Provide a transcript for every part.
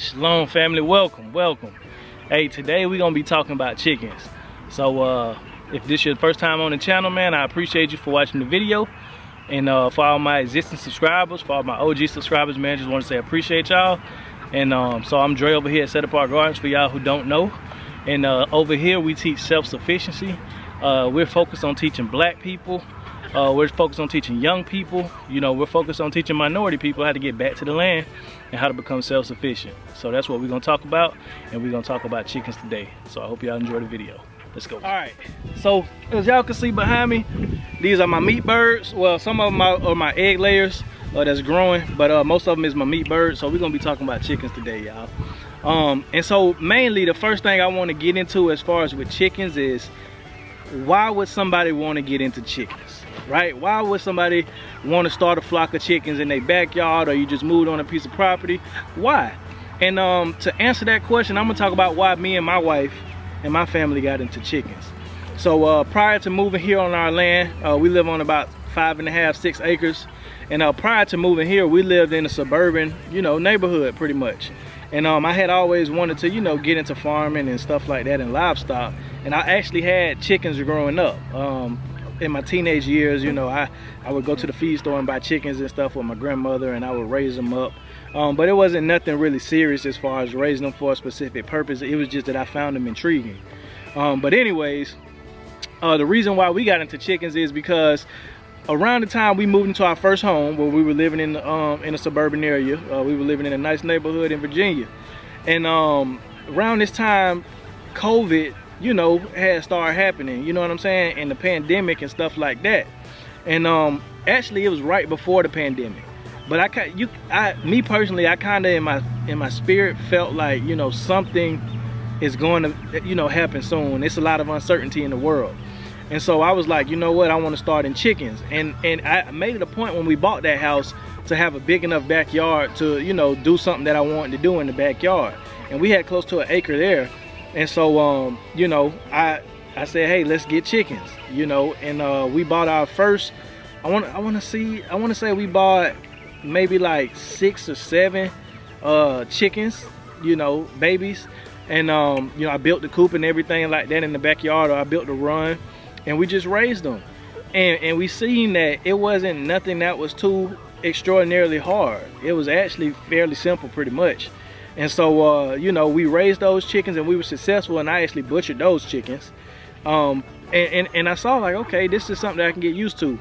Shalom family, welcome. Hey, today we're gonna be talking about chickens. So if this is your first time on the channel, man, I appreciate you for watching the video. And for all my existing subscribers, for all my OG subscribers, man, just want to say I appreciate y'all. And so I'm Dre over here at Set Apart Gardens, for y'all who don't know. And over here we teach self-sufficiency. We're focused on teaching black people. We're focused on teaching young people. You know, we're focused on teaching minority people how to get back to the land and how to become self-sufficient. So that's what we're gonna talk about, and we're gonna talk about chickens today. So I hope y'all enjoy the video. Let's go. All right, so as y'all can see behind me, these are my meat birds. Well, some of them are my egg layers that's growing, but most of them is my meat birds. So we're gonna be talking about chickens today, y'all. And so mainly the first thing I want to get into as far as with chickens is, why would somebody want to get into chickens, right? Why would somebody want to start a flock of chickens in their backyard, or you just moved on a piece of property? Why? And to answer that question, I'm gonna talk about why me and my wife and my family got into chickens. So prior to moving here on our land, we live on about 5.5, 6 acres. And prior to moving here, we lived in a suburban, you know, neighborhood pretty much. And I had always wanted to, you know, get into farming and stuff like that and livestock. And I actually had chickens growing up. In my teenage years, you know, I would go to the feed store and buy chickens and stuff with my grandmother, and I would raise them up. But it wasn't nothing really serious as far as raising them for a specific purpose. It was just that I found them intriguing. But anyways, the reason why we got into chickens is because around the time we moved into our first home, where we were living in a suburban area, we were living in a nice neighborhood in Virginia. And around this time, COVID, you know, had started happening, you know what I'm saying, and the pandemic and stuff like that. And actually it was right before the pandemic. But me personally, I kind of in my spirit felt like, you know, something is going to, you know, happen soon. It's a lot of uncertainty in the world. And so I was like, you know what, I want to start in chickens. And I made it a point when we bought that house to have a big enough backyard to, you know, do something that I wanted to do in the backyard. And we had close to an acre there. And so, you know, I said, hey, let's get chickens, you know. And we bought our first, I want to say we bought maybe like 6 or 7 chickens, you know, babies. And, you know, I built the coop and everything like that in the backyard, or I built the run, and we just raised them. And we seen that it wasn't nothing that was too extraordinarily hard. It was actually fairly simple, pretty much. And so, you know, we raised those chickens and we were successful, and I actually butchered those chickens. And I saw like, okay, this is something that I can get used to.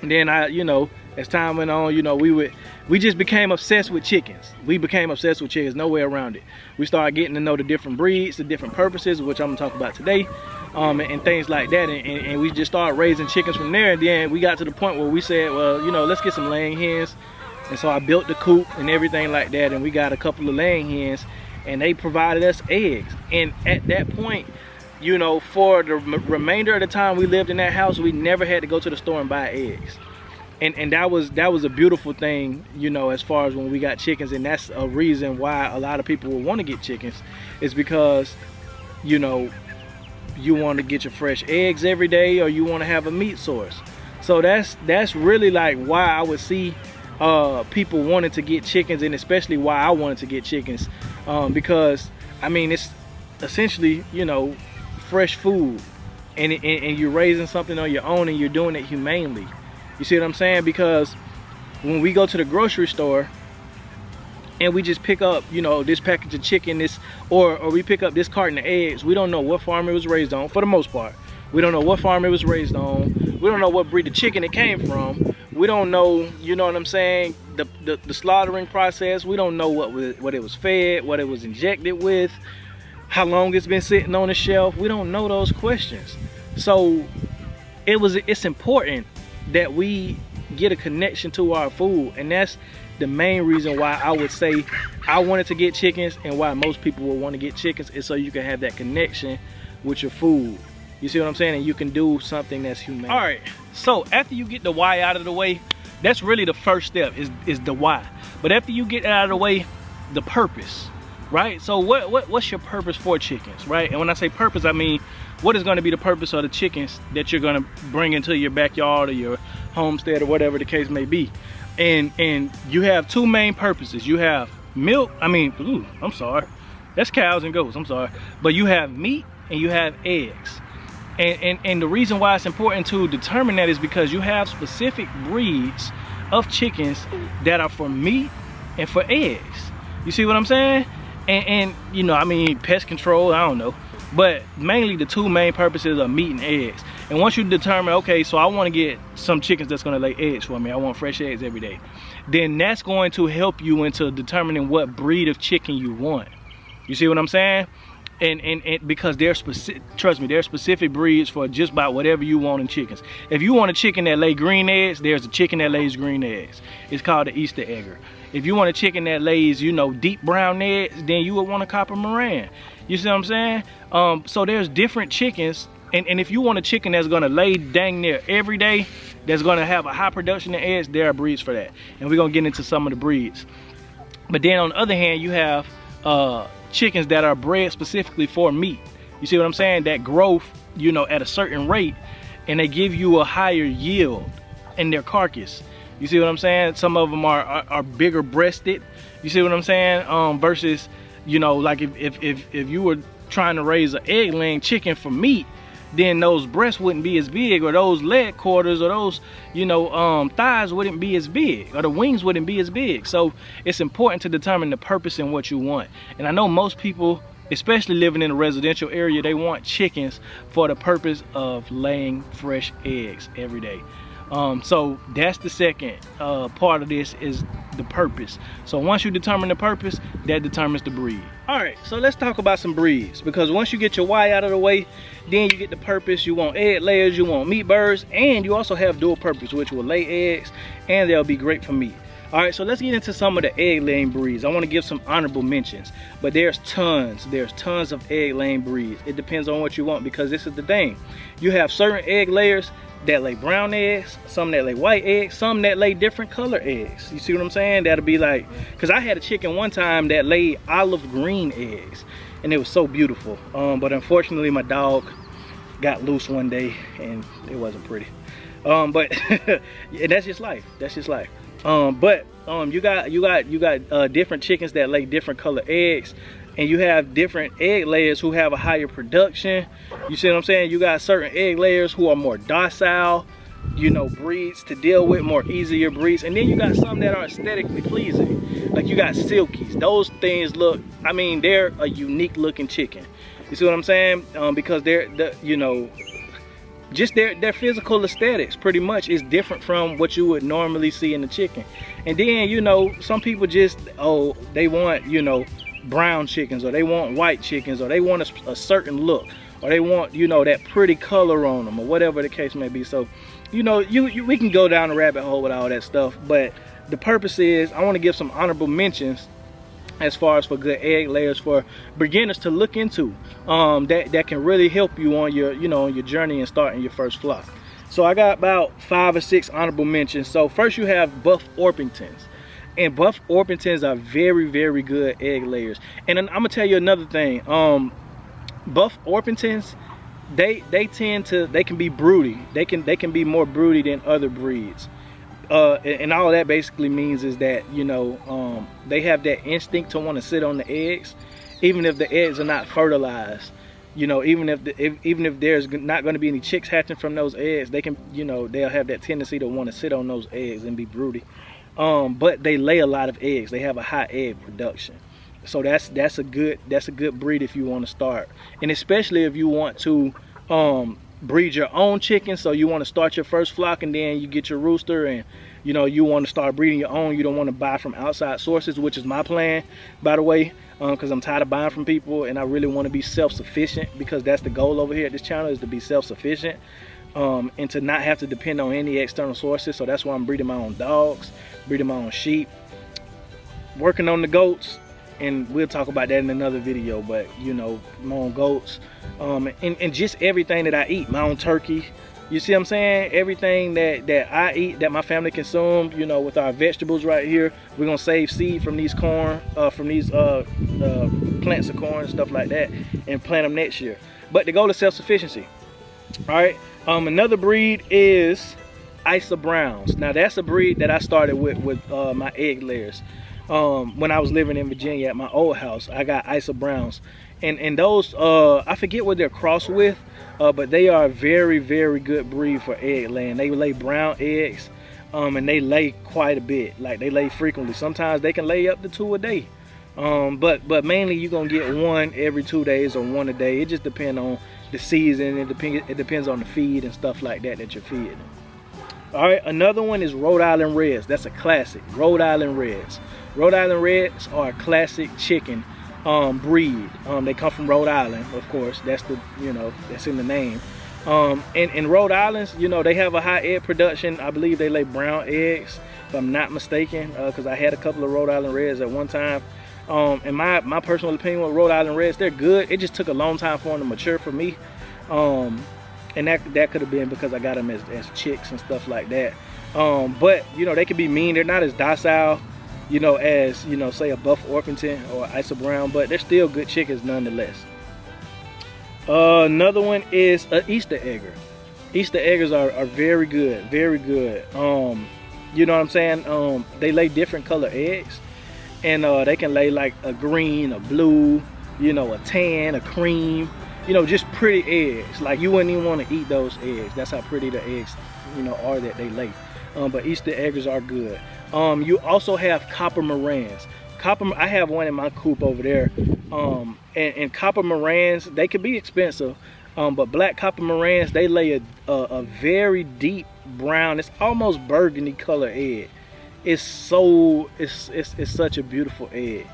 And then you know, as time went on, you know, we just became obsessed with chickens. We became obsessed with chickens, no way around it. We started getting to know the different breeds, the different purposes, which I'm gonna talk about today, and things like that. And we just started raising chickens from there. And then we got to the point where we said, well, you know, let's get some laying hens. And so I built the coop and everything like that, and we got a couple of laying hens, and they provided us eggs. And at that point, you know, for the remainder of the time we lived in that house, we never had to go to the store and buy eggs. And that was a beautiful thing, you know, as far as when we got chickens. And that's a reason why a lot of people will want to get chickens, is because, you know, you want to get your fresh eggs every day, or you want to have a meat source. So that's really like why I would see people wanting to get chickens, and especially why I wanted to get chickens, because I mean, it's essentially, you know, fresh food, and you're raising something on your own, and you're doing it humanely. You see what I'm saying? Because when we go to the grocery store and we just pick up, you know, this package of chicken, or we pick up this carton of eggs, we don't know what farm it was raised on, for the most part. We don't know what farm it was raised on. We don't know what breed of chicken it came from. We don't know, you know what I'm saying, the slaughtering process. We don't know what it was fed, what it was injected with, how long it's been sitting on the shelf. We don't know those questions. So it's important that we get a connection to our food, and that's the main reason why I would say I wanted to get chickens, and why most people will want to get chickens, is so you can have that connection with your food. You see what I'm saying? And you can do something that's humane. All right, so after you get the why out of the way, that's really the first step, is the why. But after you get out of the way, the purpose, right? So what's your purpose for chickens, right? And when I say purpose, I mean, what is going to be the purpose of the chickens that you're going to bring into your backyard or your homestead or whatever the case may be? And you have two main purposes. You have milk, I'm sorry, that's cows and goats, I'm sorry, but you have meat and you have eggs. And the reason why it's important to determine that is because you have specific breeds of chickens that are for meat and for eggs. You see what I'm saying? And you know, I mean, pest control, I don't know, but mainly the two main purposes are meat and eggs. And once you determine, okay, so I want to get some chickens that's going to lay eggs for me, I want fresh eggs every day, then that's going to help you into determining what breed of chicken you want. You see what I'm saying? And because they're specific, trust me, there's specific breeds for just about whatever you want in chickens. If you want a chicken that lay green eggs, there's a chicken that lays green eggs. It's called the Easter egger. If you want a chicken that lays, you know, deep brown eggs, then you would want a copper Moran. You see what I'm saying? So there's different chickens, and if you want a chicken that's gonna lay dang near every day, that's gonna have a high production of eggs, there are breeds for that. And we're gonna get into some of the breeds. But then on the other hand, you have chickens that are bred specifically for meat. You see what I'm saying? That growth, you know, at a certain rate, and they give you a higher yield in their carcass. You see what I'm saying? Some of them are bigger breasted. You see what I'm saying? Versus, you know, like if you were trying to raise an egg laying chicken for meat, then those breasts wouldn't be as big, or those leg quarters, or those, you know, thighs wouldn't be as big, or the wings wouldn't be as big. So it's important to determine the purpose and what you want. And I know most people, especially living in a residential area, they want chickens for the purpose of laying fresh eggs every day. So that's the second part of this, is the purpose. So once you determine the purpose, that determines the breed. All right, so let's talk about some breeds, because once you get your why out of the way, then you get the purpose. You want egg layers, you want meat birds, and you also have dual purpose, which will lay eggs and they'll be great for meat. All right, so let's get into some of the egg laying breeds. I want to give some honorable mentions, but there's tons of egg laying breeds. It depends on what you want, because this is the thing. You have certain egg layers that lay brown eggs, some that lay white eggs, some that lay different color eggs. You see what I'm saying? That'll be like, because I had a chicken one time that laid olive green eggs, and it was so beautiful. But unfortunately my dog got loose one day and it wasn't pretty. But yeah, that's just life. That's just life. You got different chickens that lay different color eggs, and you have different egg layers who have a higher production. You see what I'm saying? You got certain egg layers who are more docile, you know, breeds to deal with, more easier breeds. And then you got some that are aesthetically pleasing. Like you got silkies. Those things look, I mean, they're a unique looking chicken. You see what I'm saying? Because you know, just their physical aesthetics pretty much is different from what you would normally see in the chicken. And then, you know, some people just, oh, they want, you know, brown chickens, or they want white chickens, or they want a certain look, or they want, you know, that pretty color on them, or whatever the case may be. So, you know, we can go down the rabbit hole with all that stuff, but the purpose is I want to give some honorable mentions as far as for good egg layers for beginners to look into, that can really help you on your, you know, on your journey and starting your first flock. So I got about 5 or 6 honorable mentions. So first you have Buff Orpingtons. And Buff Orpingtons are very, very good egg layers. And I'm gonna tell you another thing. Buff Orpingtons, they can be broody. They can be more broody than other breeds. And all that basically means is that, you know, they have that instinct to want to sit on the eggs, even if the eggs are not fertilized. You know, even if there's not going to be any chicks hatching from those eggs, they can, you know, they'll have that tendency to want to sit on those eggs and be broody. But they lay a lot of eggs. They have a high egg production. So that's a good breed if you want to start, and especially if you want to breed your own chickens. So you want to start your first flock, and then you get your rooster, and you know, you want to start breeding your own. You don't want to buy from outside sources, which is my plan, by the way, because I'm tired of buying from people, and I really want to be self-sufficient, because that's the goal over here at this channel, is to be self-sufficient, and to not have to depend on any external sources. So that's why I'm breeding my own dogs, breeding my own sheep, working on the goats, and we'll talk about that in another video. But you know, my own goats, and just everything that I eat, my own turkey. You see what I'm saying? Everything that I eat, that my family consumes, you know, with our vegetables right here, we're gonna save seed from these corn, from these plants of corn and stuff like that, and plant them next year. But the goal is self-sufficiency. All right. Another breed is Isa Browns. Now that's a breed that I started with my egg layers. when I was living in Virginia at my old house. I got Isa Browns, and those I forget what they're crossed with, but they are a very, very good breed for egg laying. They lay brown eggs, and they lay quite a bit. Like, they lay frequently. Sometimes they can lay up to 2 a day, but mainly you're gonna get 1 every 2 days or 1 a day. It just depends on the season. It depends on the feed and stuff like that that you're feeding them. All right, another one is Rhode Island Reds. That's a classic, Rhode Island Reds. Rhode Island Reds are a classic chicken breed. They come from Rhode Island, of course. That's the, that's in the name. And Rhode Islands, they have a high egg production. I believe they lay brown eggs, if I'm not mistaken, because I had a couple of Rhode Island Reds at one time. In my personal opinion with Rhode Island Reds, they're good. It just took a long time for them to mature for me. And that could have been because I got them as chicks and stuff like that. But they can be mean. They're not as docile, as say a Buff Orpington or Isa Brown, but they're still good chickens nonetheless. Another one is an Easter egger. Easter eggers are very good, very good. You know what I'm saying? They lay different color eggs, and they can lay like a green, a blue, a tan, a cream. Just pretty eggs. Like, you wouldn't even want to eat those eggs. That's how pretty the eggs, are that they lay. But Easter eggers are good. You also have copper Marans. I have one in my coop over there. And copper Marans, they can be expensive. But black copper Marans, they lay a very deep brown. It's almost burgundy color egg. It's such a beautiful egg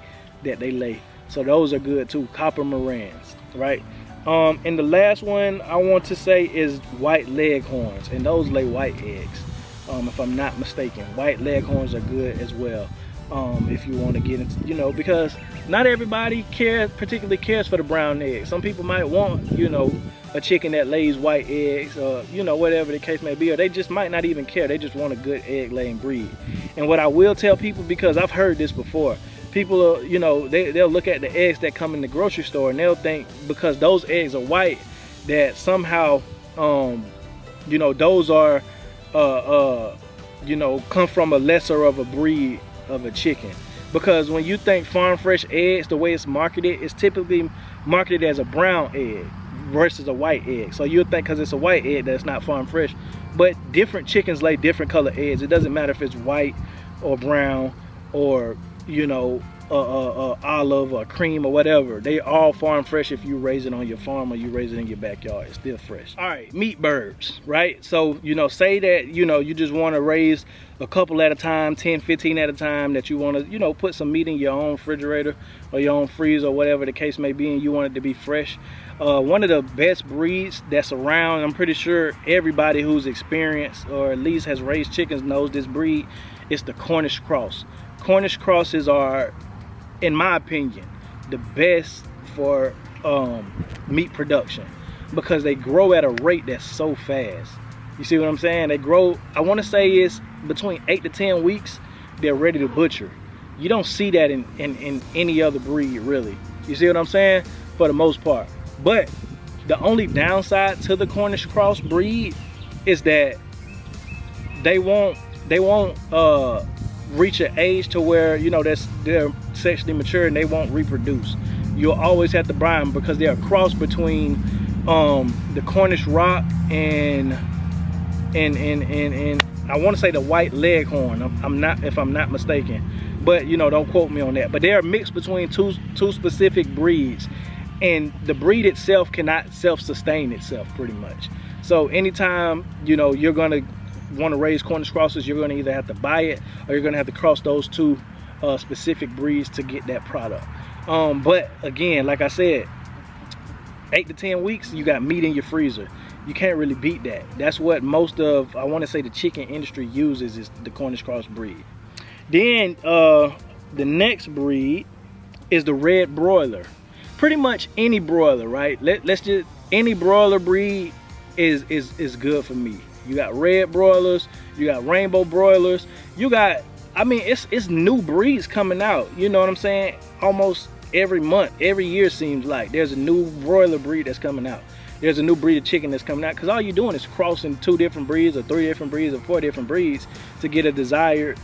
that they lay. So those are good too. Copper Marans, right? And the last one I want to say is white leghorns, and those lay white eggs, if I'm not mistaken. White leghorns are good as well, if you want to get into, because not everybody particularly cares for the brown eggs. Some people might want, a chicken that lays white eggs, or whatever the case may be, or they just might not even care. They just want a good egg laying breed. And what I will tell people, because I've heard this before, people are, they'll look at the eggs that come in the grocery store and they'll think because those eggs are white that somehow those are come from a lesser of a breed of a chicken. Because when you think farm fresh eggs, the way it's marketed, it's typically marketed as a brown egg versus a white egg. So you'll think because it's a white egg that it's not farm fresh. But different chickens lay different color eggs. It doesn't matter if it's white or brown or olive or cream or whatever. They all farm fresh. If you raise it on your farm or you raise it in your backyard, it's still fresh. All right, meat birds, right? So say that you just want to raise a couple at a time, 10, 15 at a time, that you want to put some meat in your own refrigerator or your own freezer or whatever the case may be, and you want it to be fresh. One of the best breeds that's around, I'm pretty sure everybody who's experienced or at least has raised chickens knows this breed. It's the Cornish cross. Cornish crosses are, in my opinion, the best for meat production because they grow at a rate that's so fast. You see what I'm saying? They grow, I want to say it's between 8 to 10 weeks, they're ready to butcher. You don't see that in any other breed, really. You see what I'm saying? For the most part. But the only downside to the Cornish cross breed is that they won't reach an age to where they're sexually mature and they won't reproduce. You'll always have to buy them because they're a cross between the Cornish rock and I want to say the white leghorn. If I'm not mistaken, but don't quote me on that. But they're mixed between two specific breeds, and the breed itself cannot self-sustain itself pretty much. So anytime you're gonna want to raise Cornish crosses, you're going to either have to buy it or you're going to have to cross those two specific breeds to get that product. But again, like I said, 8 to 10 weeks, you got meat in your freezer. You can't really beat that. That's what most of, I want to say, the chicken industry uses, is the Cornish cross breed. Then the next breed is the red broiler. Pretty much any broiler, right? Let's just, any broiler breed is good for me. You got red broilers, you got rainbow broilers, you got, I mean, it's new breeds coming out. You know what I'm saying? Almost every month, every year seems like there's a new broiler breed that's coming out. There's a new breed of chicken that's coming out, because all you're doing is crossing 2 different breeds or 3 different breeds or 4 different breeds to get a desired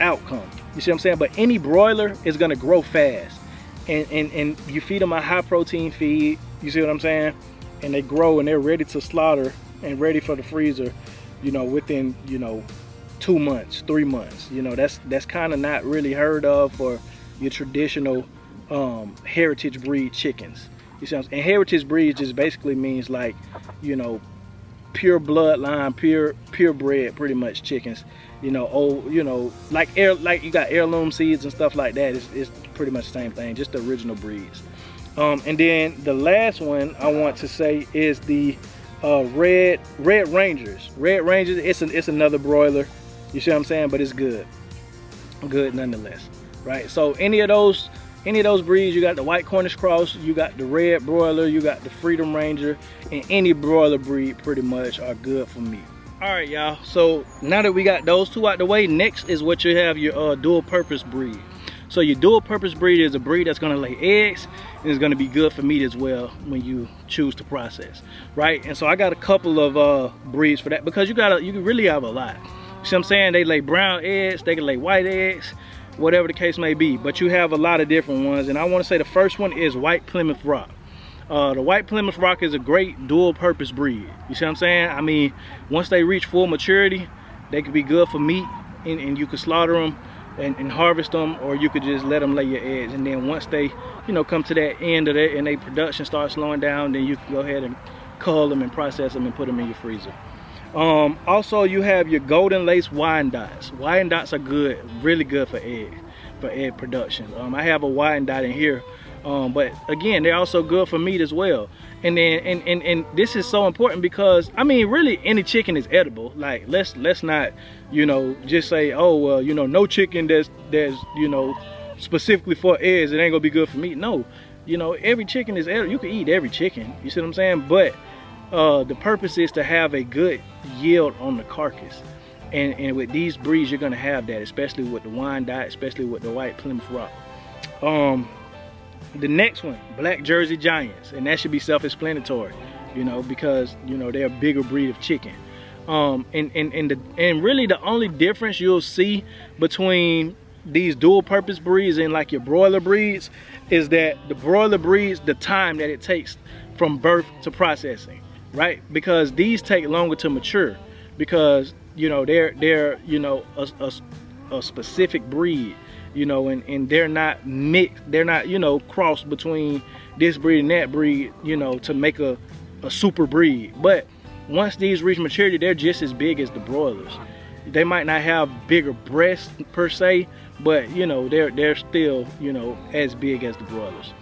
outcome. You see what I'm saying? But any broiler is gonna grow fast. And you feed them a high protein feed, you see what I'm saying? And they grow and they're ready to slaughter and ready for the freezer, you know, within, you know, 2 months, 3 months. You know, that's kind of not really heard of for your traditional heritage breed chickens. You see what I'm saying? And heritage breed just basically means like, you know, pure bloodline, purebred pretty much chickens. You know, old, you know, like you got heirloom seeds and stuff like that. It's pretty much the same thing, just the original breeds. And then the last one I want to say is the red rangers. Red rangers, it's another broiler. You see what I'm saying? But it's good nonetheless, right? So any of those breeds, you got the white Cornish cross, you got the red broiler, you got the freedom ranger, and any broiler breed pretty much are good for meat. All right, y'all, so now that we got those two out the way, next is what you have, your dual purpose breed. So your dual purpose breed is a breed that's gonna lay eggs and is gonna be good for meat as well when you choose to process, right? And so I got a couple of breeds for that, because you can really have a lot. You see what I'm saying? They lay brown eggs, they can lay white eggs, whatever the case may be, but you have a lot of different ones. And I want to say the first one is white Plymouth Rock. The white Plymouth Rock is a great dual purpose breed. You see what I'm saying? I mean, once they reach full maturity, they could be good for meat, and you could slaughter them and harvest them, or you could just let them lay your eggs. And then once they, you know, come to that end of it and their production starts slowing down, then you can go ahead and cull them and process them and put them in your freezer. Also, you have your golden lace Wyandottes. Wyandottes are good, really good for egg production. I have a Wyandotte in here, but again, they're also good for meat as well. And then and this is so important because, I mean, really any chicken is edible. Like, let's not, you know, just say, oh well, you know, no chicken that's you know, specifically for eggs, it ain't gonna be good for meat. No, you know, every chicken is edible. You can eat every chicken, you see what I'm saying? But the purpose is to have a good yield on the carcass, and with these breeds you're gonna have that, especially with the Wyandotte, especially with the white Plymouth Rock. The next one, black Jersey Giants, and that should be self-explanatory, you know, because, you know, they're a bigger breed of chicken. And really the only difference you'll see between these dual purpose breeds and like your broiler breeds is that the broiler breeds, the time that it takes from birth to processing, right? Because these take longer to mature, because, you know, they're you know, a specific breed, you know, and they're not mixed, they're not, you know, crossed between this breed and that breed, you know, to make a super breed. But once these reach maturity, they're just as big as the broilers. They might not have bigger breasts per se, but, you know, they're still, you know, as big as the broilers.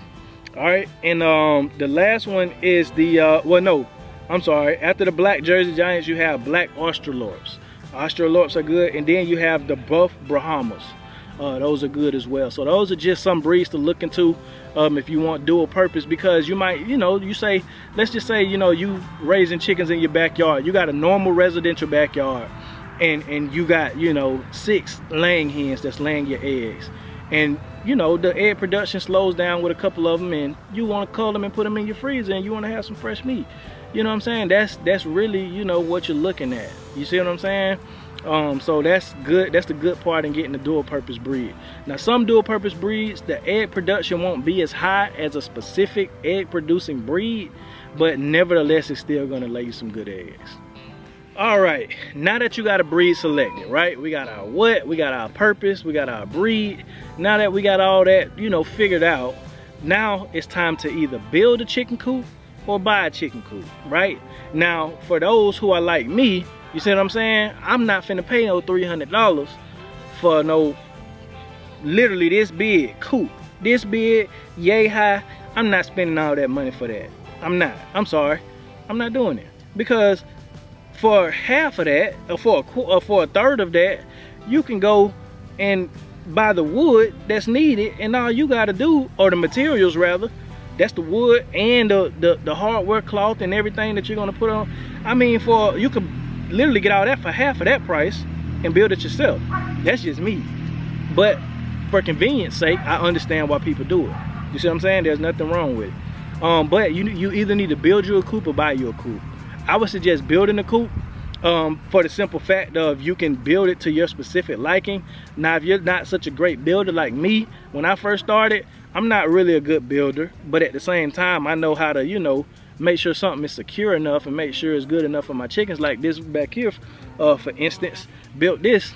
All right, and the last one is the well, no, I'm sorry, after the black Jersey Giants you have black Australorps. Australorps are good, and then you have the buff Brahmas. Those are good as well. So those are just some breeds to look into if you want dual purpose, because you might, you know, you say, let's just say, you know, you raising chickens in your backyard, you got a normal residential backyard, and you got, you know, 6 laying hens that's laying your eggs, and, you know, the egg production slows down with a couple of them, and you want to cull them and put them in your freezer, and you want to have some fresh meat. You know what I'm saying? That's really, you know, what you're looking at. You see what I'm saying? So that's good. That's the good part in getting the dual purpose breed. Now, some dual purpose breeds, the egg production won't be as high as a specific egg producing breed, but nevertheless, it's still going to lay you some good eggs. All right, now that you got a breed selected, right? We got our what, we got our purpose, we got our breed. Now that we got all that, you know, figured out, now it's time to either build a chicken coop or buy a chicken coop, right? Now, for those who are like me, you see what I'm saying? I'm not finna pay no $300 for no literally this big coop, this big, yay high. I'm not spending all that money for that. I'm not. I'm sorry. I'm not doing it, because for half of that, or for a third of that, you can go and buy the wood that's needed, and all you gotta do, or the materials rather, that's the wood and the hardware cloth and everything that you're gonna put on. I mean, you could literally get all that for half of that price and build it yourself. That's just me. But for convenience sake, I understand why people do it. You see what I'm saying? There's nothing wrong with it. But you either need to build you a coop or buy you a coop. I would suggest building a coop, for the simple fact of you can build it to your specific liking. Now, if you're not such a great builder like me, when I first started, I'm not really a good builder, but at the same time, I know how to, you know, make sure something is secure enough and make sure it's good enough for my chickens. Like this back here, for instance, built this.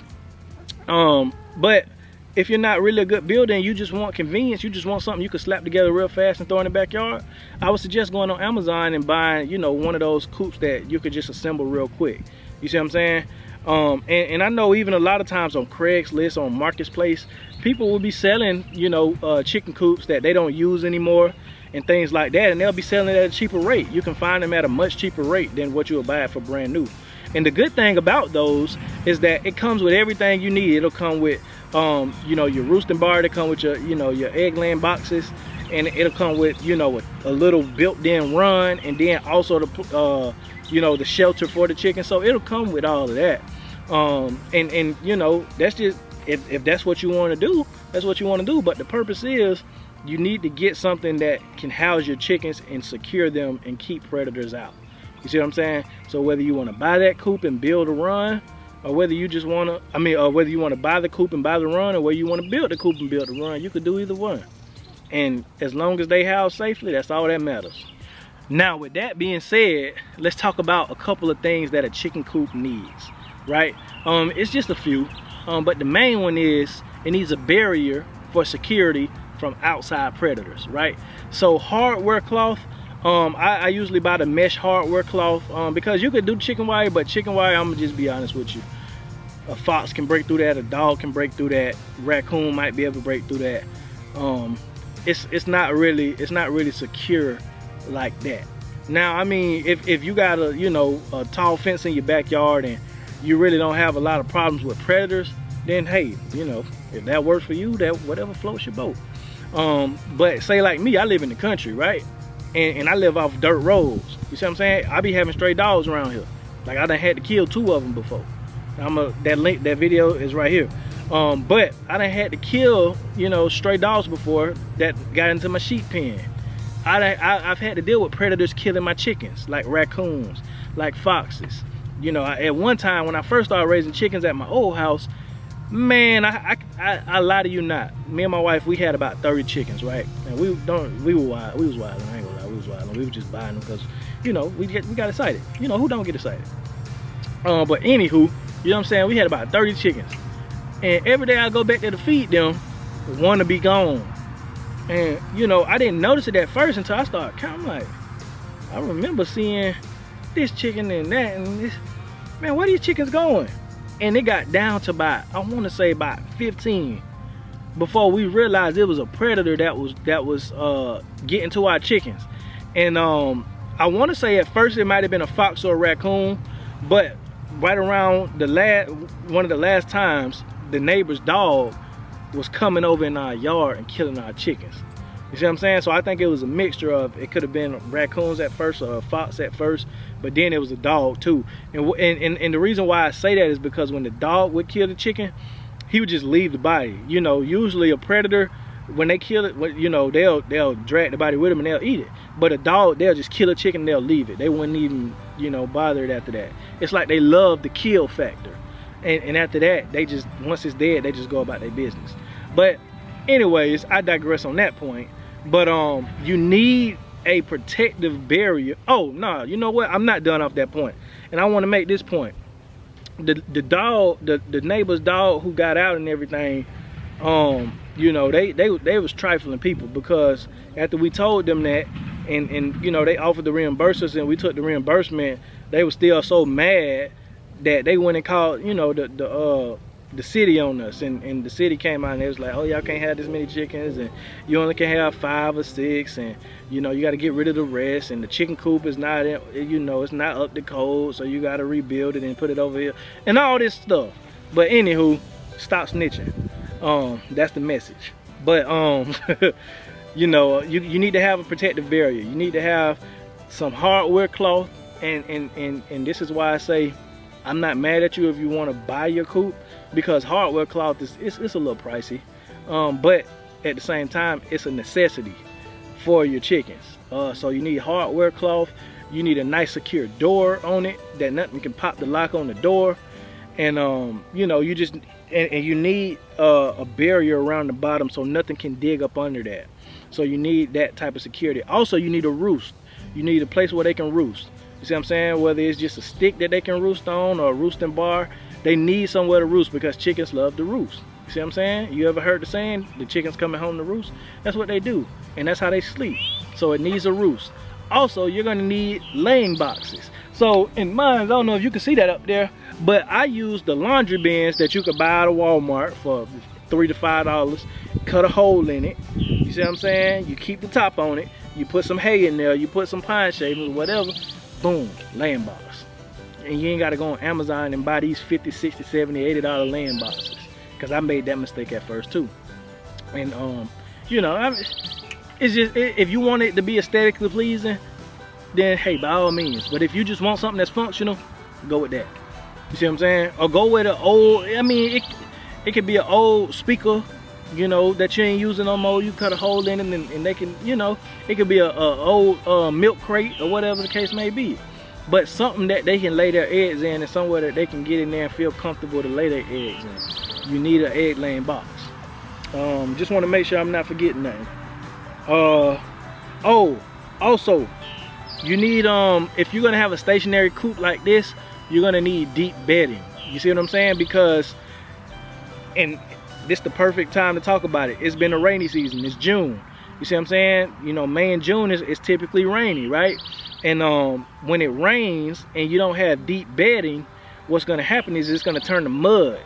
But if you're not really a good builder and you just want convenience, you just want something you can slap together real fast and throw in the backyard, I would suggest going on Amazon and buying, you know, one of those coops that you could just assemble real quick. You see what I'm saying? And I know even a lot of times on Craigslist, on Marketplace, people will be selling, you know, chicken coops that they don't use anymore and things like that, and they'll be selling it at a cheaper rate. You can find them at a much cheaper rate than what you'll buy it for brand new. And the good thing about those is that it comes with everything you need. It'll come with you know, your roosting bar, to come with your, you know, your egg laying boxes, and it'll come with, you know, a little built-in run, and then also the you know, the shelter for the chicken. So it'll come with all of that. And you know, that's just, if that's what you want to do, that's what you want to do. But the purpose is you need to get something that can house your chickens and secure them and keep predators out. You see what I'm saying? So whether you want to buy that coop and build a run, or whether you just want to, or whether you want to buy the coop and buy the run, or whether you want to build the coop and build the run, you could do either one. And as long as they house safely, that's all that matters. Now, with that being said, let's talk about a couple of things that a chicken coop needs, right? It's just a few, but the main one is it needs a barrier for security from outside predators, right? So hardware cloth, I usually buy the mesh hardware cloth, because you could do chicken wire, but chicken wire, I'm gonna just be honest with you, a fox can break through that, a dog can break through that, raccoon might be able to break through that. It's not really secure like that. Now, I mean, if you got a, you know, a tall fence in your backyard and you really don't have a lot of problems with predators, then hey, you know, if that works for you, that whatever floats your boat. But say like me, I live in the country, right? And I live off dirt roads. You see what I'm saying? I be having stray dogs around here. Like I done had to kill 2 of them before. That video is right here. But I done had to kill, you know, stray dogs before that got into my sheep pen. I've had to deal with predators killing my chickens, like raccoons, like foxes. You know, at one time when I first started raising chickens at my old house, man, I lie to you not. Me and my wife, we had about 30 chickens, right? And we was wild. I ain't gonna lie, we was wild. We were just buying them because, you know, we got excited. You know, who don't get excited? But anywho, you know what I'm saying? We had about 30 chickens. And every day I go back there to feed them, one to be gone. And, you know, I didn't notice it at first until I started counting. Like, I remember seeing this chicken and that and this. Man, where these chickens going? And it got down to about, I want to say about 15 before we realized it was a predator that was getting to our chickens. And I want to say at first it might have been a fox or a raccoon, but right around one of the last times, the neighbor's dog was coming over in our yard and killing our chickens. You see what I'm saying? So I think it was a mixture of, it could have been raccoons at first or a fox at first, but then it was a dog too. And the reason why I say that is because when the dog would kill the chicken, he would just leave the body. You know, usually a predator, when they kill it, you know, they'll drag the body with them and they'll eat it. But a dog, they'll just kill a chicken and they'll leave it. They wouldn't even, you know, bother it after that. It's like they love the kill factor. And after that, they just, once it's dead, they just go about their business. But anyways, I digress on that point. But you need a protective barrier. Oh no, you know what? I'm not done off that point. And I want to make this point. The dog, the neighbor's dog who got out and everything, you know, they was trifling people, because after we told them that, and you know, they offered to reimburse us and we took the reimbursement, they were still so mad that they went and called, you know, the city on us, and the city came out and they was like, oh, y'all can't have this many chickens, and you only can have 5 or 6, and you know, you got to get rid of the rest, and the chicken coop is not, you know, it's not up to code, so you got to rebuild it and put it over here and all this stuff. But anywho, stop snitching. That's the message. But you know, you need to have a protective barrier. You need to have some hardware cloth, and this is why I say I'm not mad at you if you want to buy your coop, because hardware cloth it's a little pricey, but at the same time it's a necessity for your chickens. So you need hardware cloth, You need a nice secure door on it that nothing can pop the lock on the door. And you know, you just and you need a barrier around the bottom so nothing can dig up under that. So you need that type of security. Also, you need a roost. You need a place where they can roost. You see what I'm saying? Whether it's just a stick that they can roost on or a roosting bar, they need somewhere to roost because chickens love to roost. You see what I'm saying? You ever heard the saying, the chickens coming home to roost? That's what they do, and that's how they sleep. So it needs a roost. Also, you're gonna need laying boxes. So in mine, I don't know if you can see that up there, but I use the laundry bins that you could buy at Walmart for $3 to $5. Cut a hole in it. You see what I'm saying? You keep the top on it. You put some hay in there. You put some pine shavings, whatever. Boom, laying box. And you ain't gotta go on Amazon and buy these $50, $60, $70, $80 laying boxes. Cause I made that mistake at first too. And you know, it's just, if you want it to be aesthetically pleasing, then hey, by all means. But if you just want something that's functional, go with that. You see what I'm saying? Or go with an old, I mean, it could be an old speaker, you know, that you ain't using no more. You cut a hole in it and they can, you know, it could be a old milk crate or whatever the case may be. But something that they can lay their eggs in and somewhere that they can get in there and feel comfortable to lay their eggs in. You need an egg laying box. Just want to make sure I'm not forgetting nothing. Oh, also, you need, if you're gonna have a stationary coop like this, you're gonna need deep bedding. You see what I'm saying? Because, and this is the perfect time to talk about it. It's been a rainy season. It's June. You see what I'm saying? You know, May and June is typically rainy, right? And when it rains and you don't have deep bedding, what's gonna happen is it's gonna turn to mud.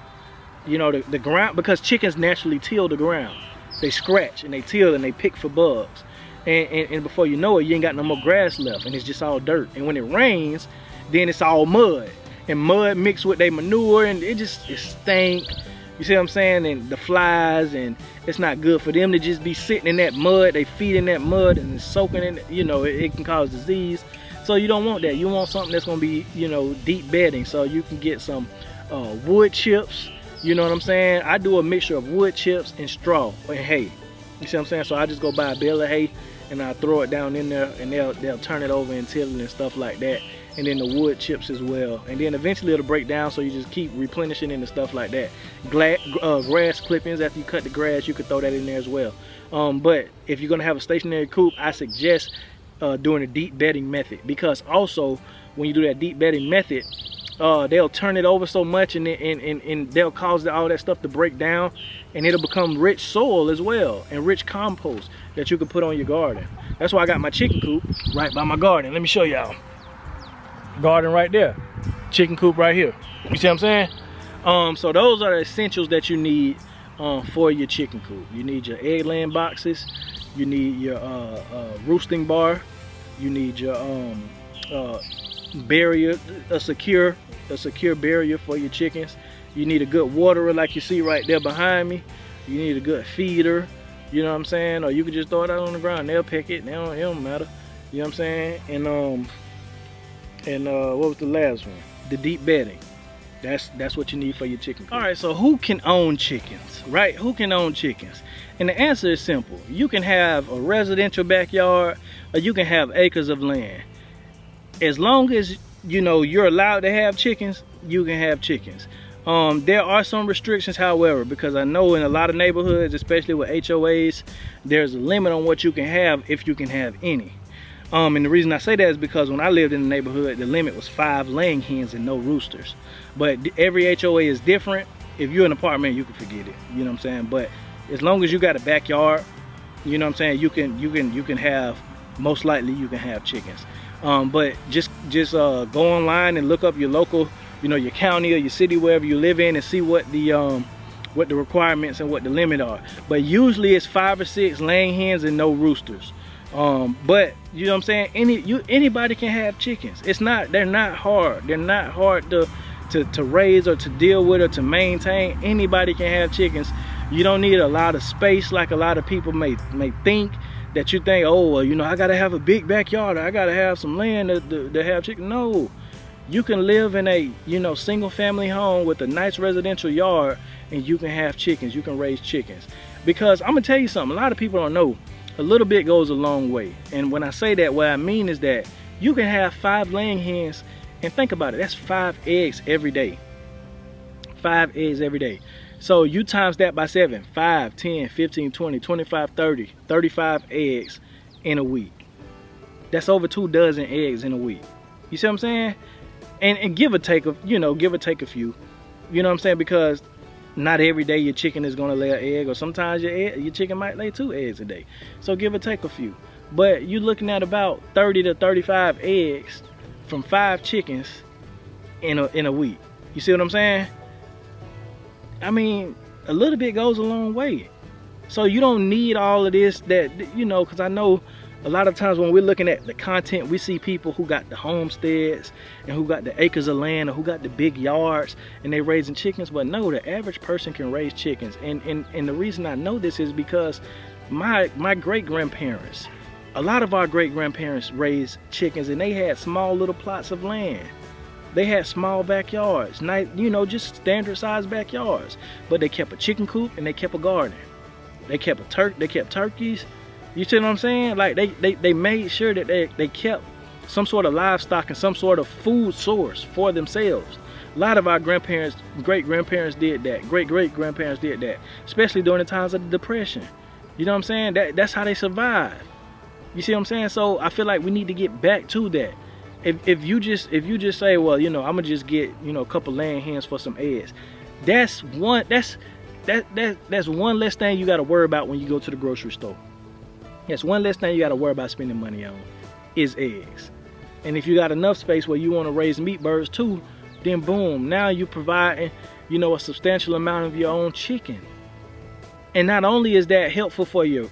You know, the ground, because chickens naturally till the ground. They scratch and they till and they pick for bugs. And before you know it, you ain't got no more grass left and it's just all dirt. And when it rains, then it's all mud. And mud mixed with their manure and it stink. You see what I'm saying? And the flies, and it's not good for them to just be sitting in that mud. They feed in that mud and it's soaking in, you know, it can cause disease. So you don't want that. You want something that's gonna be, you know, deep bedding. So you can get some wood chips. You know what I'm saying? I do a mixture of wood chips and straw and hay. You see what I'm saying? So I just go buy a bale of hay and I throw it down in there and they'll turn it over and till it and stuff like that. And then the wood chips as well. And then eventually it'll break down, so you just keep replenishing it and stuff like that. Grass clippings, after you cut the grass, you could throw that in there as well. But if you're gonna have a stationary coop, I suggest doing a deep bedding method, because also when you do that deep bedding method, they'll turn it over so much and they'll cause all that stuff to break down, and it'll become rich soil as well and rich compost that you can put on your garden. That's why I got my chicken coop right by my garden. Let me show y'all. Garden right there, chicken coop right here. You see what I'm saying? So those are the essentials that you need for your chicken coop. You need your egg laying boxes, you need your roosting bar, you need your barrier, a secure barrier for your chickens. You need a good waterer like you see right there behind me. You need a good feeder, you know what I'm saying? Or you can just throw it out on the ground, they'll pick it, it don't matter. You know what I'm saying? And what was the last one? The deep bedding. That's what you need for your chicken coop. All right, so who can own chickens, right? Who can own chickens? And the answer is simple. You can have a residential backyard, or you can have acres of land. As long as, you know, you're allowed to have chickens, you can have chickens. There are some restrictions, however, because I know in a lot of neighborhoods, especially with HOAs, there's a limit on what you can have, if you can have any. And the reason I say that is because when I lived in the neighborhood, the limit was 5 laying hens and no roosters. But every HOA is different. If you're in an apartment, you can forget it. You know what I'm saying? But as long as you got a backyard, you know what I'm saying, you can have, most likely you can have chickens. But just go online and look up your local, you know, your county or your city, wherever you live in, and see what the requirements and what the limit are. But usually it's 5 or 6 laying hens and no roosters. But you know what I'm saying, anybody can have chickens. They're not hard to raise or to deal with or to maintain. Anybody can have chickens. You don't need a lot of space like a lot of people may think, that you think, oh well, you know, I gotta have a big backyard, or I gotta have some land to have chickens. No, you can live in a, you know, single family home with a nice residential yard and you can have chickens. You can raise chickens. Because I'm gonna tell you something, a lot of people don't know, a little bit goes a long way. And when I say that, what I mean is that You can have 5 laying hens, and think about it, that's 5 eggs every day. 5 eggs every day. So you times that by 7, 5, 10, 15, 20, 25, 30, 35 eggs in a week. That's over 2 dozen eggs in a week. You see what I'm saying? And give or take a, give or take a few. You know what I'm saying? Because not every day your chicken is gonna lay an egg, or sometimes your chicken might lay 2 eggs a day. So give or take a few. But you're looking at about 30 to 35 eggs from 5 chickens in a week. You see what I'm saying? I mean, a little bit goes a long way. So you don't need all of this because I know a lot of times when we're looking at the content, we see people who got the homesteads and who got the acres of land or who got the big yards and they raising chickens. But no, the average person can raise chickens. And the reason I know this is because my great-grandparents, a lot of our great-grandparents raised chickens, and they had small little plots of land. They had small backyards, nice, just standard sized backyards. But they kept a chicken coop and they kept a garden. They kept turkeys. You see what I'm saying? Like they made sure that they kept some sort of livestock and some sort of food source for themselves. A lot of our grandparents, great-grandparents did that. Great-great-grandparents did that, especially during the times of the Depression. You know what I'm saying? That's how they survived. You see what I'm saying? So I feel like we need to get back to that. If you just say, well, I'm gonna just get a couple laying hens for some eggs, that's one less thing you got to worry about when you go to the grocery store. That's one less thing you got to worry about spending money on, is eggs. And if you got enough space where you want to raise meat birds too, then boom, now you're providing a substantial amount of your own chicken. And not only is that helpful for you,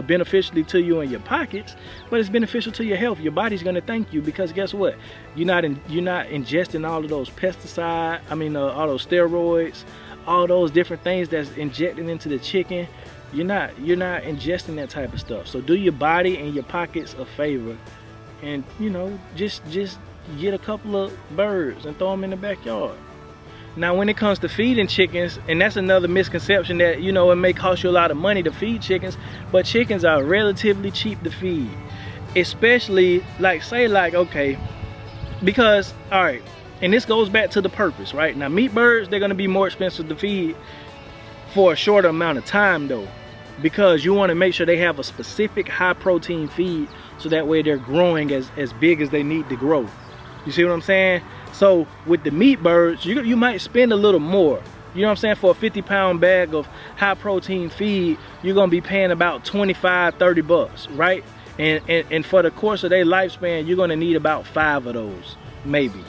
beneficially to you in your pockets, but it's beneficial to your health. Your body's gonna thank you, because guess what? You're not ingesting all of those all those steroids, all those different things that's injected into the chicken. You're not ingesting that type of stuff. So do your body and your pockets a favor, and just get a couple of birds and throw them in the backyard. Now, when it comes to feeding chickens, and that's another misconception, that it may cost you a lot of money to feed chickens, but chickens are relatively cheap to feed. Especially okay, because all right, and this goes back to the purpose, right? Now, meat birds, they're going to be more expensive to feed for a shorter amount of time though, because you want to make sure they have a specific high protein feed, so that way they're growing as big as they need to grow. You see what I'm saying? So with the meat birds, you might spend a little more. You know what I'm saying? For a 50-pound bag of high protein feed, you're gonna be paying about 25, 30 bucks, right? And for the course of their lifespan, you're gonna need about 5 of those, maybe.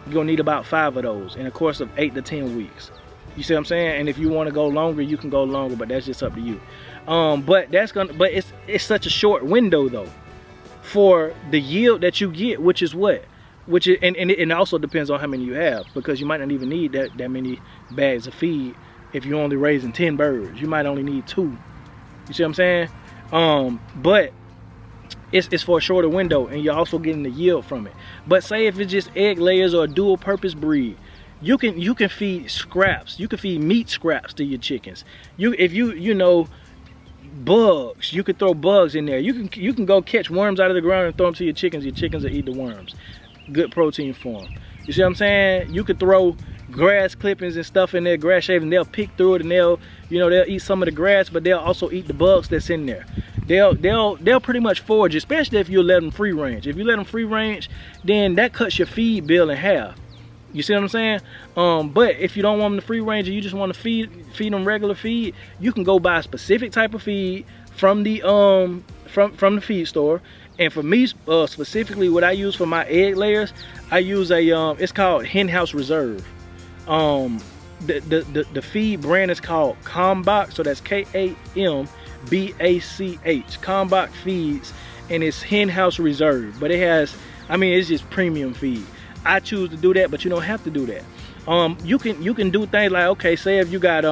You're gonna need about 5 of those in the course of 8 to 10 weeks. You see what I'm saying? And if you want to go longer, you can go longer, but that's just up to you. But it's such a short window though for the yield that you get, which is and it also depends on how many you have, because you might not even need that many bags of feed. If you're only raising 10 birds, you might only need 2. You see what I'm saying? But it's for a shorter window, and you're also getting the yield from it. But say if it's just egg layers or a dual purpose breed, you can feed scraps. You can feed meat scraps to your chickens. If bugs, you could throw bugs in there. You can go catch worms out of the ground and throw them to your chickens. Your chickens will eat the worms. Good protein for them. You see what I'm saying? You could throw grass clippings and stuff in there, grass shavings. They'll pick through it, and they'll eat some of the grass, but they'll also eat the bugs that's in there. They'll pretty much forage, especially if you let them free range. If you let them free range, then that cuts your feed bill in half. You see what I'm saying? But if you don't want them to free range and you just want to feed them regular feed, you can go buy a specific type of feed from the from the feed store. And for me specifically, what I use for my egg layers, I use it's called Hen House Reserve. The feed brand is called Combach, so that's Kambach, Combach Feeds, and it's Hen House Reserve. But it has, it's just premium feed. I choose to do that, but you don't have to do that. You can do things like, okay, say if you got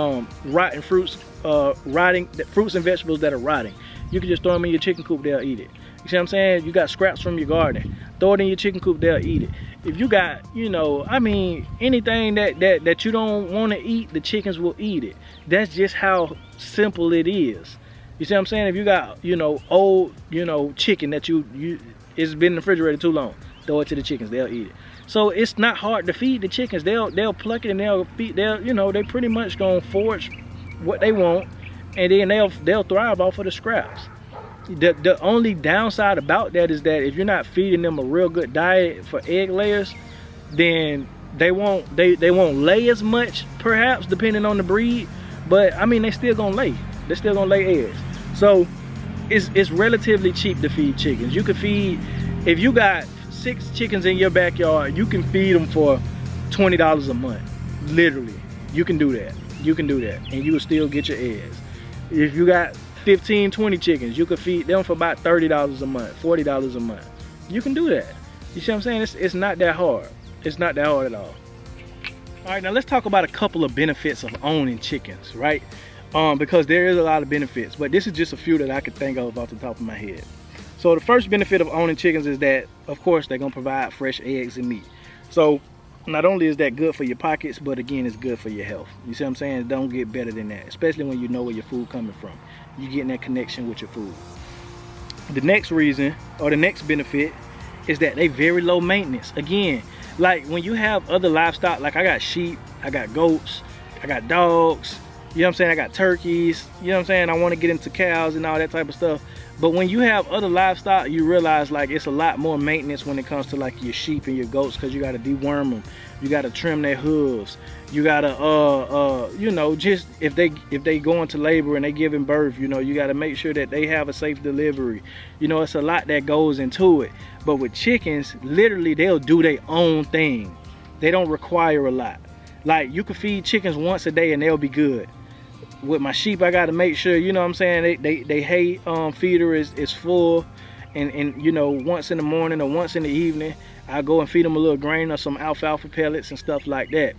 rotten fruits, fruits and vegetables that are rotting, you can just throw them in your chicken coop, they'll eat it. You see what I'm saying? You got scraps from your garden, throw it in your chicken coop, they'll eat it. If you got, anything that you don't want to eat, the chickens will eat it. That's just how simple it is. You see what I'm saying? If you got, old, chicken that you It's been in the refrigerator too long. Throw it to the chickens, they'll eat it. So it's not hard to feed the chickens. They'll pluck it and they'll feed. They pretty much gonna forage what they want, and then they'll thrive off of the scraps. The only downside about that is that if you're not feeding them a real good diet for egg layers, then they won't lay as much, perhaps, depending on the breed. But I mean, they still gonna lay. They're still gonna lay eggs. So it's relatively cheap to feed chickens. You can feed, if you got 6 chickens in your backyard, you can feed them for $20 a month. Literally, you can do that. You can do that, and you will still get your eggs. If you got 15, 20 chickens, you could feed them for about $30 a month, $40 a month. You can do that. You see what I'm saying? It's not that hard. It's not that hard at all. All right, now let's talk about a couple of benefits of owning chickens, right? Because there is a lot of benefits, but this is just a few that I could think of off the top of my head. So the first benefit of owning chickens is that, of course, they're gonna provide fresh eggs and meat. So not only is that good for your pockets, but again, it's good for your health. You see what I'm saying? It don't get better than that, especially when you know where your food coming from. You getting that connection with your food. The next reason, or the next benefit, is that they very low maintenance. Again, like when you have other livestock, like I got sheep, I got goats, I got dogs, you know what I'm saying? I got turkeys, you know what I'm saying? I want to get into cows and all that type of stuff. But when you have other livestock, you realize like it's a lot more maintenance when it comes to like your sheep and your goats, because you got to deworm them, you got to trim their hooves, you got to you know, just if they go into labor and they giving birth, you know, you got to make sure that they have a safe delivery. You know, it's a lot that goes into it. But with chickens, literally they'll do their own thing. They don't require a lot. Like you can feed chickens once a day and they'll be good. With my sheep, I got to make sure, you know what I'm saying, they hay feeder is full, and you know, once in the morning or once in the evening, I go and feed them a little grain or some alfalfa pellets and stuff like that.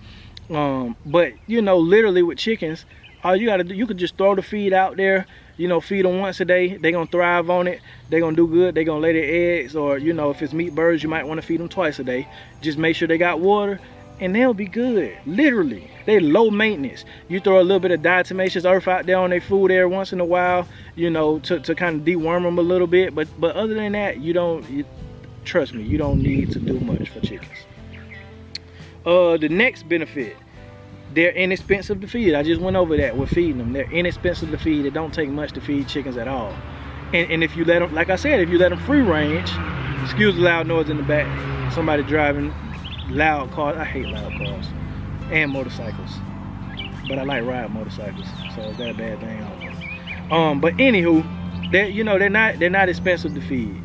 But you know, literally with chickens, all you got to do, you could just throw the feed out there, you know, feed them once a day. They're gonna thrive on it, they're gonna do good, they're gonna lay their eggs. Or you know, if it's meat birds, you might want to feed them twice a day. Just make sure they got water and they'll be good. Literally, they low maintenance. You throw a little bit of diatomaceous earth out there on their food every once in a while, you know, to kind of deworm them a little bit. But other than that, trust me, you don't need to do much for chickens. The next benefit, they're inexpensive to feed. I just went over that with feeding them. They're inexpensive to feed. It don't take much to feed chickens at all. And if you let them, like I said, if you let them free range, excuse the loud noise in the back, somebody driving loud cars. I hate loud cars and motorcycles, but I like ride motorcycles, so is that a bad thing? I don't know. But anywho, they're not expensive to feed,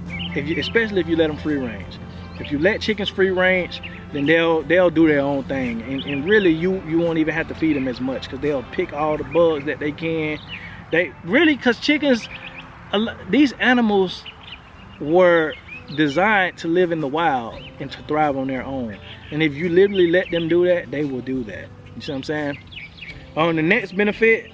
especially if you let them free range. If you let chickens free range, then they'll do their own thing, and really you won't even have to feed them as much, because they'll pick all the bugs that they can. They really, because chickens, these animals were designed to live in the wild and to thrive on their own, and if you literally let them do that, they will do that. You see what I'm saying? The next benefit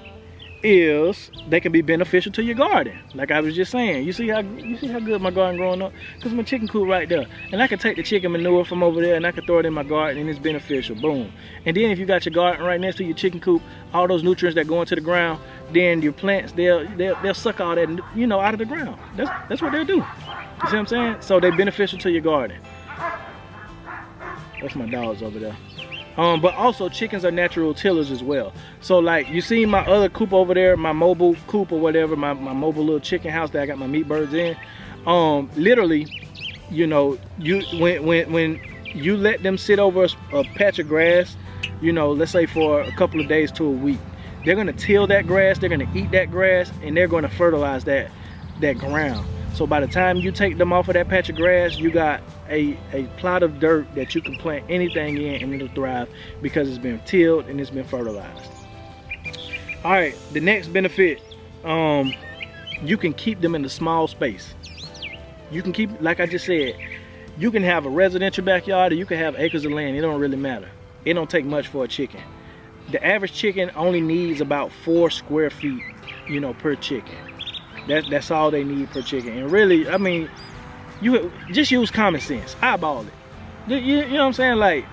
is they can be beneficial to your garden. Like I was just saying, you see how good my garden growing up, because my chicken coop right there, and I can take the chicken manure from over there and I can throw it in my garden and it's beneficial. Boom. And then if you got your garden right next to your chicken coop, all those nutrients that go into the ground, then your plants, they'll suck all that, you know, out of the ground. That's what they'll do. You see what I'm saying? So they're beneficial to your garden. That's my dogs over there. But also chickens are natural tillers as well. So like you see my other coop over there, my mobile coop or whatever, my mobile little chicken house that I got my meat birds in. Literally, you know, when you let them sit over a patch of grass, you know, let's say for a couple of days to a week, they're gonna till that grass, they're gonna eat that grass, and they're gonna fertilize that ground. So by the time you take them off of that patch of grass, you got a plot of dirt that you can plant anything in and it'll thrive, because it's been tilled and it's been fertilized. All right, the next benefit, you can keep them in a small space. You can keep, like I just said, you can have a residential backyard or you can have acres of land. It don't really matter. It don't take much for a chicken. The average chicken only needs about 4 square feet, you know, per chicken. That's all they need per chicken. And really, I mean, you just use common sense, eyeball it. You know what I'm saying? Like,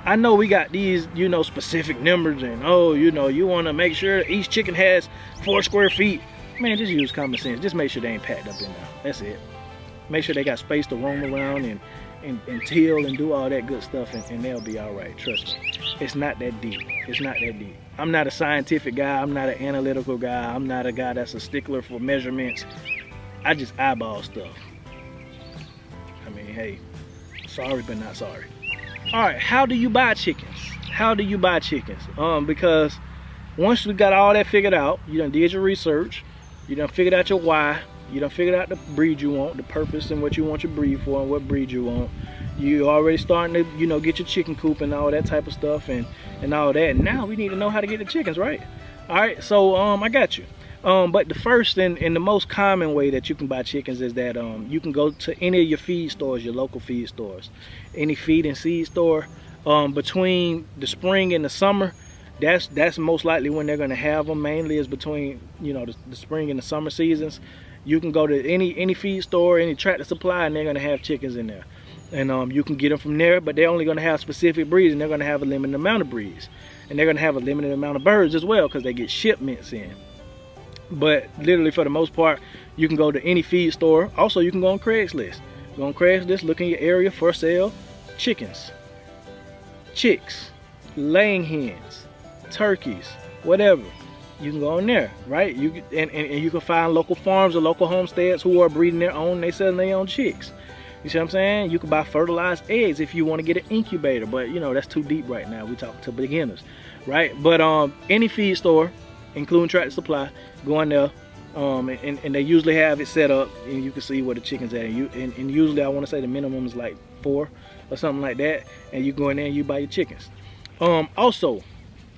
I know we got these, you know, specific numbers, and oh, you know, you want to make sure each chicken has 4 square feet. Man, just use common sense. Just make sure they ain't packed up in there. That's it. Make sure they got space to roam around and till and do all that good stuff, and they'll be all right. Trust me. It's not that deep. It's not that deep. I'm not a scientific guy. I'm not an analytical guy. I'm not a guy that's a stickler for measurements. I just eyeball stuff. I mean, hey, sorry but not sorry. All right, how do you buy chickens? How do you buy chickens? Because once you got all that figured out, you done did your research, you done figured out your why, you done figured out the breed you want, the purpose and what you want your breed for and what breed you want. You already starting to, you know, get your chicken coop and all that type of stuff and all that. And now we need to know how to get the chickens, right? All right, so I got you. But the first and the most common way that you can buy chickens is that you can go to any of your feed stores, your local feed stores, any feed and seed store. Between the spring and the summer, that's most likely when they're gonna have them. Mainly is between, you know, the spring and the summer seasons. You can go to any feed store, any Tractor Supply, and they're gonna have chickens in there. And you can get them from there, but they're only gonna have specific breeds, and they're gonna have a limited amount of breeds. And they're gonna have a limited amount of birds as well, because they get shipments in. But literally for the most part, you can go to any feed store. Also, you can go on Craigslist. Go on Craigslist, look in your area for sale, chickens, chicks, laying hens, turkeys, whatever. You can go in there, right? You and you can find local farms or local homesteads who are breeding their own, they selling their own chicks. You see what I'm saying? You can buy fertilized eggs if you want to get an incubator, but you know, that's too deep right now. We talk to beginners, right? But any feed store, including Tractor Supply, go in there, and they usually have it set up, and you can see where the chickens at. And usually, I want to say the minimum is like 4 or something like that, and you go in there and you buy your chickens. Also,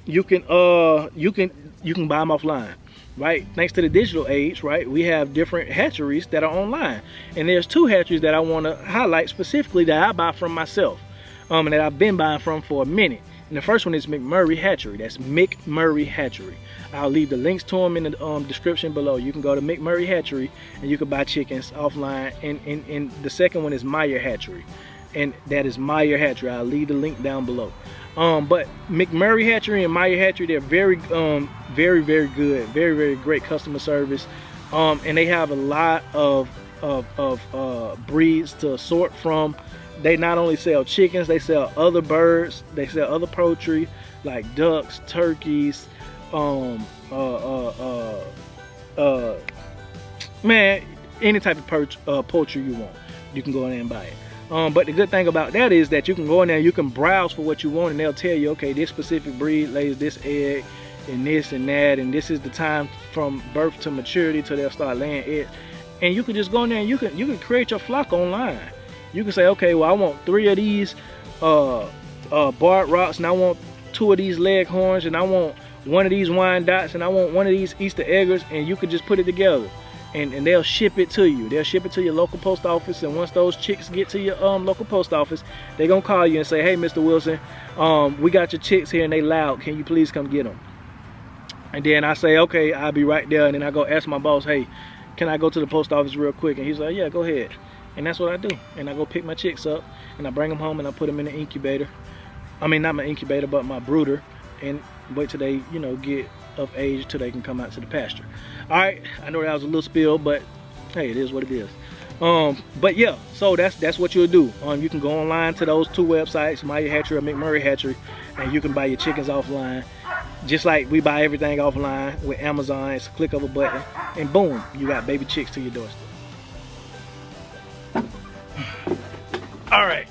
you can buy them offline, right? Thanks to the digital age, right? We have different hatcheries that are online, and there's 2 hatcheries that I want to highlight specifically that I buy from myself, and that I've been buying from for a minute. And the first one is McMurray Hatchery. That's McMurray Hatchery. I'll leave the links to them in the description below. You can go to McMurray Hatchery and you can buy chickens offline. And the second one is Meyer Hatchery, and that is Meyer Hatchery. I'll leave the link down below. But McMurray Hatchery and Meyer Hatchery, they're very good, very great customer service. And they have a lot of breeds to sort from. They not only sell chickens, they sell other birds, they sell other poultry like ducks, turkeys, man, any type of poultry you want, you can go in there and buy it. But the good thing about that is that you can go in there, you can browse for what you want, and they'll tell you, okay, this specific breed lays this egg and this and that, and this is the time from birth to maturity till they'll start laying eggs. And you can just go in there and you can create your flock online. You can say, okay, well, I want 3 of these barred rocks, and I want 2 of these leghorns, and I want 1 of these Wyandottes, and I want 1 of these Easter eggers, and you could just put it together, and they'll ship it to you. They'll ship it to your local post office, and once those chicks get to your local post office, they're gonna call you and say, hey, Mr. Wilson, we got your chicks here and they loud. Can you please come get them? And then I say, okay, I'll be right there, and then I go ask my boss, hey, can I go to the post office real quick? And he's like, yeah, go ahead. And that's what I do. And I go pick my chicks up, and I bring them home, and I put them in the incubator. I mean, not my incubator, but my brooder, and wait till they, you know, get of age till they can come out to the pasture. All right, I know that was a little spill, but hey, it is what it is. But yeah, so that's what you'll do. You can go online to those 2 websites, Meyer Hatchery or McMurray Hatchery, and you can buy your chickens offline. Just like we buy everything offline with Amazon. It's a click of a button, and boom, you got baby chicks to your doorstep. All right,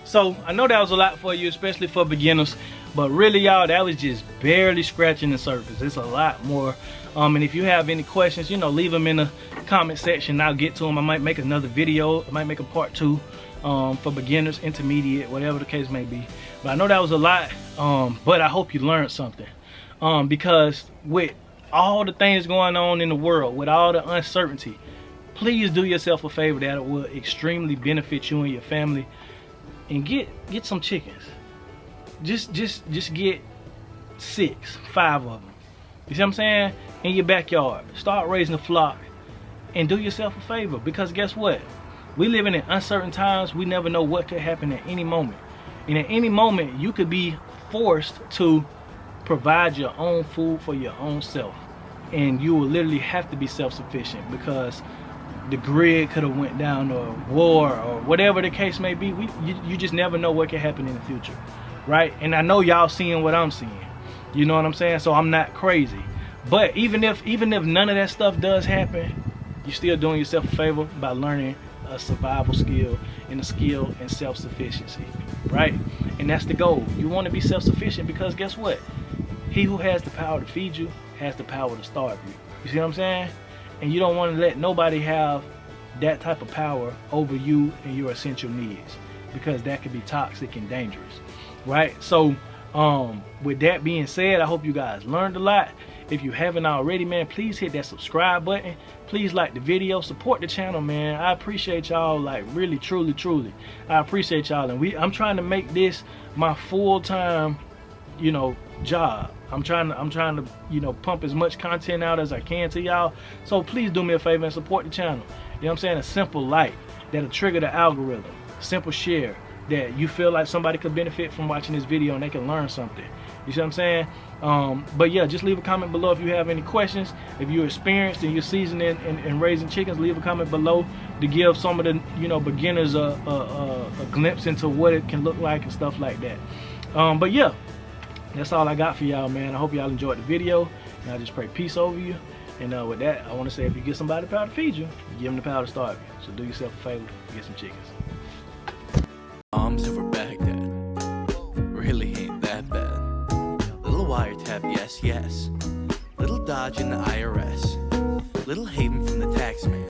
so I know that was a lot for you, especially for beginners, but really, y'all, that was just barely scratching the surface. It's a lot more. And if you have any questions, you know, leave them in the comment section. I'll get to them. I might make another video. I might make a part 2 for beginners, intermediate, whatever the case may be. But I know that was a lot, but I hope you learned something, because with all the things going on in the world, with all the uncertainty, please do yourself a favor that will extremely benefit you and your family, and get some chickens. Just get 6, 5 of them. You see what I'm saying? In your backyard. Start raising a flock and do yourself a favor, because guess what? We living in uncertain times. We never know what could happen at any moment. And at any moment, you could be forced to provide your own food for your own self. And you will literally have to be self-sufficient, because the grid could have went down, or war, or whatever the case may be. You just never know what can happen in the future, right? And I know y'all seeing what I'm seeing. You know what I'm saying? So I'm not crazy. But even if none of that stuff does happen, you're still doing yourself a favor by learning a survival skill and a skill in self-sufficiency, right? And that's the goal. You want to be self-sufficient because guess what? He who has the power to feed you has the power to starve you. You see what I'm saying? And you don't want to let nobody have that type of power over you and your essential needs, because that could be toxic and dangerous, right? So with that being said, I hope you guys learned a lot. If you haven't already, man, please hit that subscribe button. Please like the video, support the channel, man. I appreciate y'all, like really, truly. I appreciate y'all, and I'm trying to make this my full-time, you know, job. I'm trying to, you know, pump as much content out as I can to y'all. So please do me a favor and support the channel. You know what I'm saying? A simple like that'll trigger the algorithm. Simple share that you feel like somebody could benefit from watching this video and they can learn something. You see what I'm saying? But yeah, just leave a comment below if you have any questions. If you're experienced and you're seasoned in raising chickens, leave a comment below to give some of the, you know, beginners a glimpse into what it can look like and stuff like that. But yeah, that's all I got for y'all, man. I hope y'all enjoyed the video, and I just pray peace over you. And with that, I want to say, if you get somebody the power to feed you, give them the power to starve you. So do yourself a favor, get some chickens. Moms over Baghdad really ain't that bad. Little wiretap, yes. Little dodge in the IRS. Little haven from the tax man.